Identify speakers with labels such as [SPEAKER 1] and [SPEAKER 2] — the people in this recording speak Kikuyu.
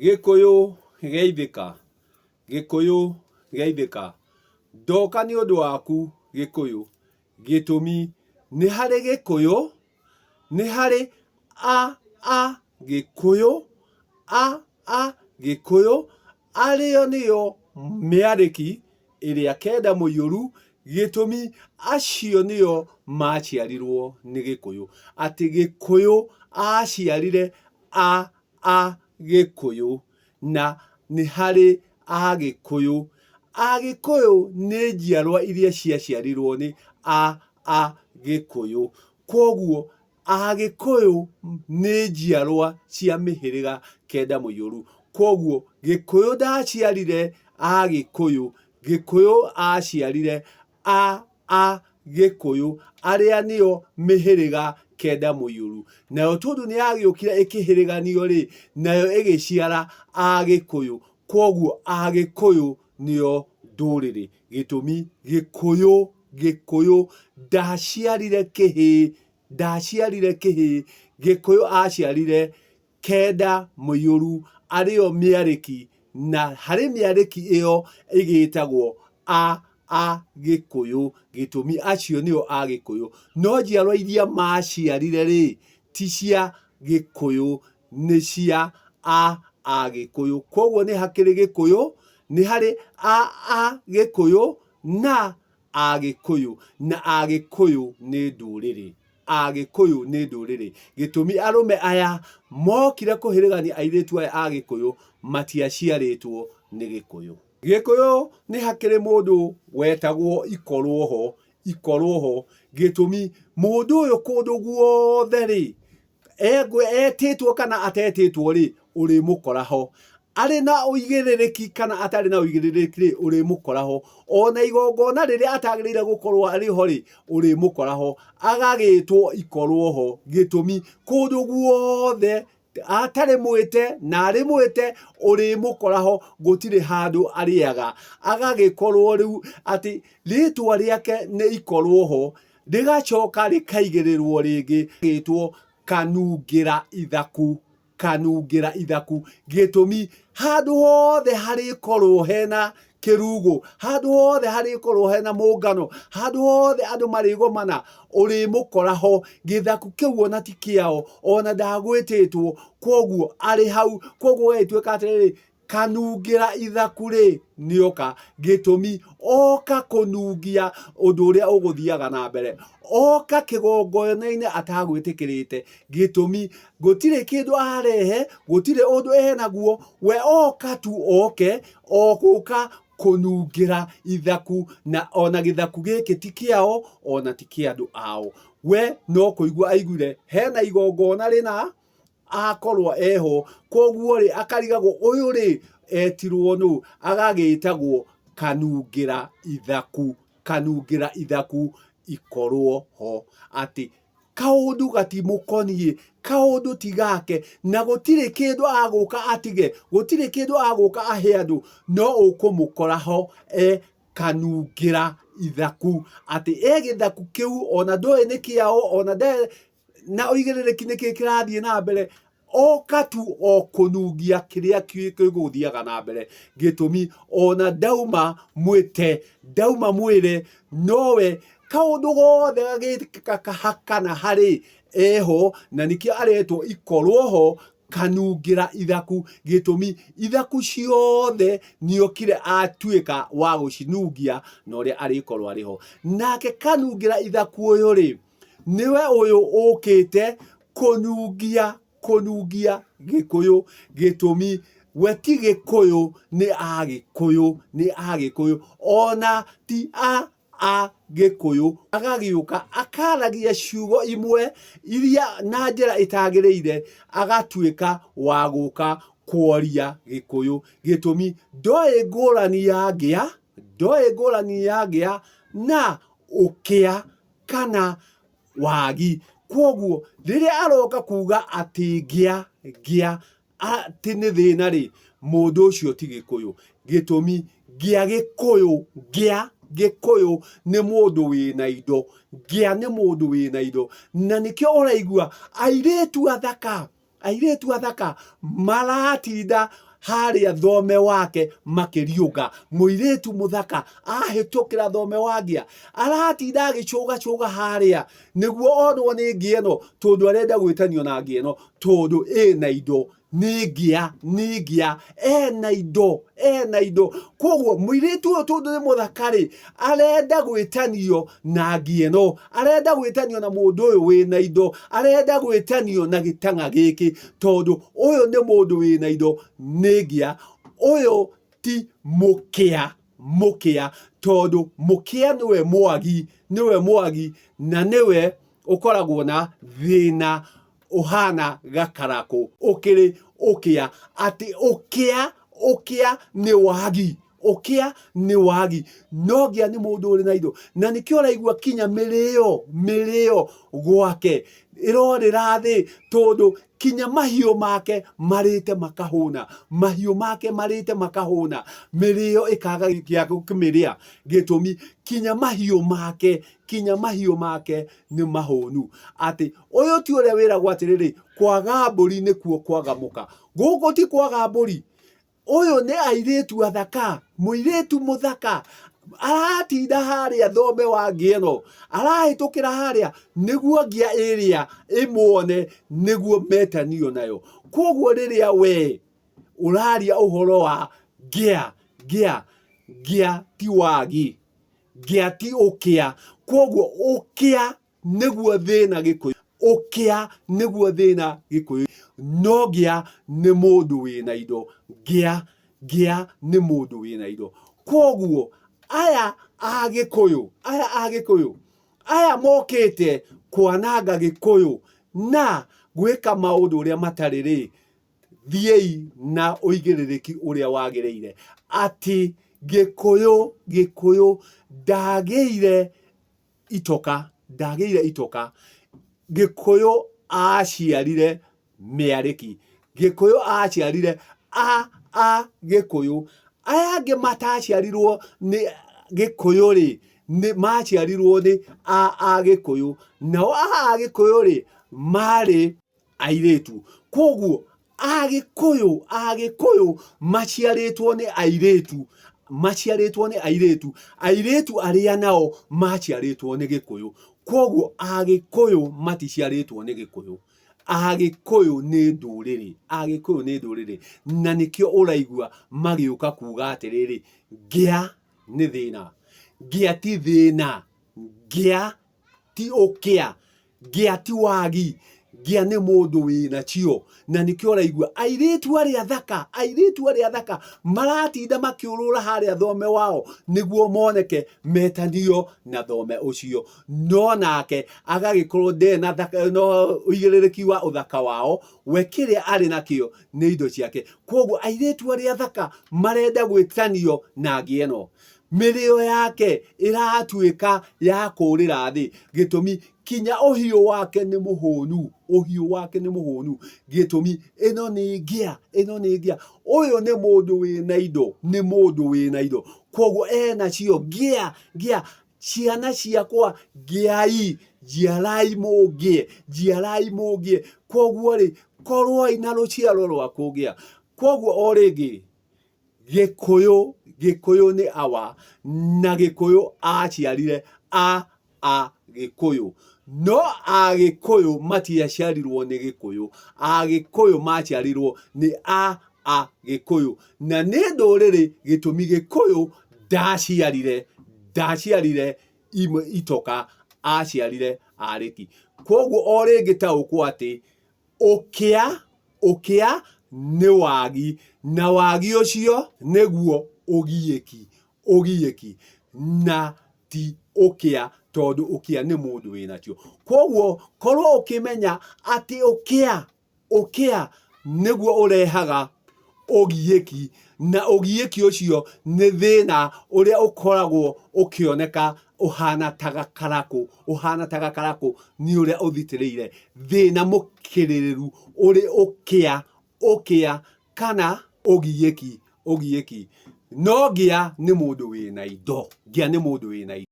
[SPEAKER 1] Gikuyu geithika. Gikuyu geithika. Ndoka ni undu waku Gikuyu. Gitumi ni hari Gikuyu, ni hari a Gikuyu, a Gikuyu, ario niyo miariki iria kenda muiyuru. Gitumi acio niyo maciarirwo ni Gikuyu. Ati Gikuyu aciarire a Gikuyu na ni hari a Gikuyu. Agikuyu ni njiarwa iria ciaciarirwo ni a Gikuyu. Koguo Agikuyu ni njiarwa cia mihiriga kenda muiyuru. Koguo Gikuyu ndaciarire Agikuyu. Gikuyu aciarire a Gikuyu aria niyo mihiriga kenda muiyuru. Nayo tondu ni yagiukire ikihiriganio ri, nayo igiciara Agikuyu. Koguo Agikuyu niyo nduriri. Gitumi Gikuyu ndaciarire kihi. Gikuyu aciarire kenda muiyuru ario miariki, na hari miariki iyo igitagwo a Gikuyu. Gitumi acio niyo Agikuyu. No njiarwa iria maciarire ri ti cia Gikuyu, ni cia Agikuyu. Koguo ni hakiri Gikuyu, ni hari a Gikuyu na Agikuyu, na Agikuyu ni nduriri. Agikuyu ni nduriri. Gitumi arume aya mokire kuhirigania airitu aya Agikuyu matiaciaritwo ni Gikuyu. Gikuyu ni hakiri mundu wetagwo Ikorwo. Gitumi mundu uyu kundu guothe ri, etitwo kana atetitwo ri, uri mukoraho. Ari na uigiriki kana atari na uigiriki ri, uri mukoraho. Ona igongona riria atagirire gukorwo ariho ri, uri mukoraho. Agagitwo Ikorwo. Gitumi kundu guothe atari mwite na ari mwite, uri mukoraho. Gutiri handu ariaga. Agagikorwo riu ati ritwa riake ni Ikorwo, rigacoka rikaigirirwo ringi gitwo Kanungira Ithaku. Gitumi handu hothe hari korwo hena kirugo, handu hothe hari korwo hena mungano, handu hothe andu marigomana, uri mukoraho. Githaku kiu ona ti kiao, ona ndagwititwo, koguo ari hau. Koguo gitwika atiriri, Kanungira Ithaku ri nioka. Gitumi oka kunungia undu uria uguthiaga na mbere, oka kigongona-ini atagwitikirite. Gitumi gutire kindu arehe, gutire undu enaguo, we oka tu oguka kunungira Ithaku. Na ona Githaku giki ti kiao, ona ti kia andu ao. We no kuigua aiguire hena igongona rina akorwo eho, koguo ri akarigagwo uyu ri etirwo nu, agagitagwo Kanungira Ithaku. Ikorwo ho. Ati kaundu gatimukonie, kaundu tigake, na gutire kindu aguka atige, gutire kindu aguka ahe andu, no ukumukoraho Kanungira Ithaku. Ati Githaku kiu ona ndoe ni kiao, ona na uigiriki niki kirathie na mbere, oka tu okunungia kiria kiguthiaga na mbere. Gitumi ona dauma mwite, dauma mwire, nowe kaundu gothe gagikakahakana hari eho, na nikio aretwo Ikorwo ho Kanungira Ithaku. Gitumi Ithaku ciothe niokire atuika wa gucinungia na uria arikorwo ariho. Nake Kanungira Ithaku uyu ri, niwe uyu ukite kunungia Gikuyu. Gitumi we ti Gikuyu, ni Agikuyu. Ona ti a Gikuyu. Agagiuka akaragia ciugo imwe iria na njira itagiriire, agatuika wa guka kuoria Gikuyu. Gitumi ndoe ngurani ya ngia na ukia kana wagi. Koguo riria aroka kuga ati ngia ati ni thina ri, mundu ucio ti Gikuyu. Gitumi Gikuyu ni mundu wina indo. Ngia ni mundu wina indo, na nikio uraigua airitu athaka maratinda haria thome wake makiriuga muiretu muthaka ahitukira thome wagia aratinda agicuga haria niguo onwo ni ngieno tondu arenda gwitanio na ngieno tondu ena indo nigia ena indo koguo muiretu uyu tondu ni muthakari arenda gwitanio na ngieno arenda gwitanio na mundu uyu wina indo arenda gwitanio na gitanga giki tondu uyu ni mundu wina indo nigia uyu ti mukia tondu mukia niwe mwagi na niwe ukoragwo na thina uhana gakarako ukiri ukia ati ukia ni wagi nogia ni mundu uri na indo na nikio uraigua kinya mirio gwake irorira thi tondu kinya mahiu make marite makahuna mirio ikaga gya kumiria gitumi kinya mahiu make ni mahonu ati uyu ti uria wira gwatiriri kwaga mburi ni kuo kwaga muka gugu ti kwaga mburi uyu ni airetu athaka muiretu muthaka aratinda haria thome wa ngieno arahitukira haria niguo ngia area imwone niguo metanio nayo koguo riria we uraria uhoro wa ngia ti wagi ngia ti ukia koguo ukia niguo thina gikuyu no ngia ni mundu wina indo ngia ni mundu wina indo koguo aya agikuyu aya mokite kwananga gikuyu na gwika maundu uria matariri thiei na uigiririki uria wagireire ati gikuyu ndageire itoka gikuyu aciarire miariki gikuyu aciarire gikuyu aya angi mataciarirwo ni gikuyu ri ni maciarirwo ni gikuyu nao gikuyu ri mari airetu koguo agikuyu maciaritwo ni airetu aria nao maciaritwo ni gikuyu koguo agikuyu maticiaritwo ni gikuyu agikuyu ni nduriri na nikio uraigua magiuka kuga atiriri ngia ni thina ngia ti thina ngia ti ukia ngia ti wagi ngia ni mundu wina cio na nikio uraigua airetu aria thaka maratinda makiurura haria thome wao niguo moneke metanio na thome ucio no nake agagikorwo ndena thaka no uigiririki wa uthaka wao we kiria ari nakio ni indo ciake koguo airetu aria thaka marenda gwitanio na ngieno mirio yake iratuika ya kurira thi gitumi kinya uhiu wake ni muhonu gitumi ino ni ngia uyu ni mundu wina indo koguo ena cio ngia ciana ciakwa ngiai jiarai mugie koguo ri korwo ina ruciaro rwaku ngia koguo o ringi gikuyu ni awa na gikuyu aciarire gikuyu no agikuyu matiaciarirwo ni gikuyu agikuyu maciarirwo ni gikuyu na ni nduriri gitumi gikuyu ndaciarire itoka aciarire ariki koguo o ringi taukwo ati ukia ni wagi na wagi ucio niguo ugieki na ti ukia tondu ukia ni mundu wina cio koguo korwo ukimenya ati ukia niguo urehaga ugieki na ugieki ucio ni thina uria ukoragwo ukioneka uhana taga karaku ni uria uthitiriire thina mukiririru uri ukia kana ugieki no ngia ni mundu wina indo